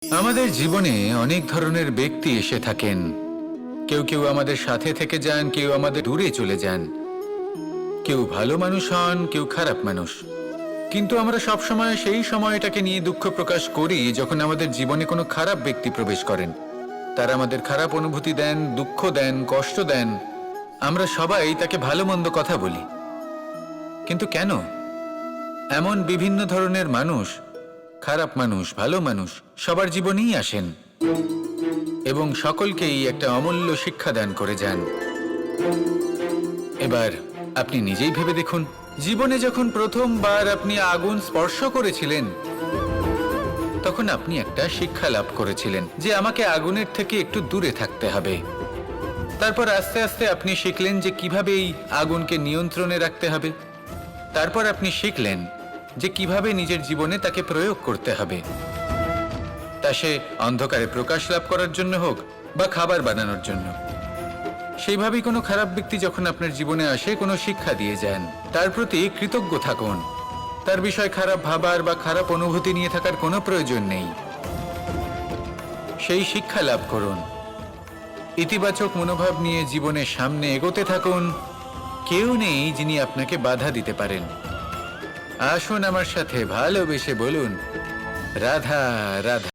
আমাদের জীবনে অনেক ধরনের ব্যক্তি এসে থাকেন। কেউ কেউ আমাদের সাথে থেকে যান, কেউ আমাদের দূরে চলে যান। কেউ ভালো মানুষ হন, কেউ খারাপ মানুষ। কিন্তু আমরা সবসময় সেই সময়টাকে নিয়ে দুঃখ প্রকাশ করি যখন আমাদের জীবনে কোনো খারাপ ব্যক্তি প্রবেশ করেন। তারা আমাদের খারাপ অনুভূতি দেন, দুঃখ দেন, কষ্ট দেন। আমরা সবাই তাকে ভালো মন্দ কথা বলি। কিন্তু কেন? এমন বিভিন্ন ধরনের মানুষ, খারাপ মানুষ, ভালো মানুষ সবার জীবনেই আসেন এবং সকলকেই একটা অমূল্য শিক্ষা দান করে যান। এবার আপনি নিজেই ভেবে দেখুন, জীবনে যখন প্রথমবার আপনি আগুন স্পর্শ করেছিলেন তখন আপনি একটা শিক্ষা লাভ করেছিলেন যে আমাকে আগুনের থেকে একটু দূরে থাকতে হবে। তারপর আস্তে আস্তে আপনি শিখলেন যে কিভাবে এই আগুনকে নিয়ন্ত্রণে রাখতে হবে। তারপর আপনি শিখলেন যে কিভাবে নিজের জীবনে তাকে প্রয়োগ করতে হবে, তা সে অন্ধকারে প্রকাশ লাভ করার জন্য হোক বা খাবার বানানোর জন্য। সেইভাবেই কোনো খারাপ ব্যক্তি যখন আপনার জীবনে আসে কোনো শিক্ষা দিয়ে যান, তার প্রতি কৃতজ্ঞ থাকুন। তার বিষয় খারাপ ভাবার বা খারাপ অনুভূতি নিয়ে থাকার কোনো প্রয়োজন নেই। সেই শিক্ষা লাভ করুন, ইতিবাচক মনোভাব নিয়ে জীবনের সামনে এগোতে থাকুন। কেউ নেই যিনি আপনাকে বাধা দিতে পারেন। আসুন আমার সাথে ভালোবেসে বলুন, রাধা রাধা।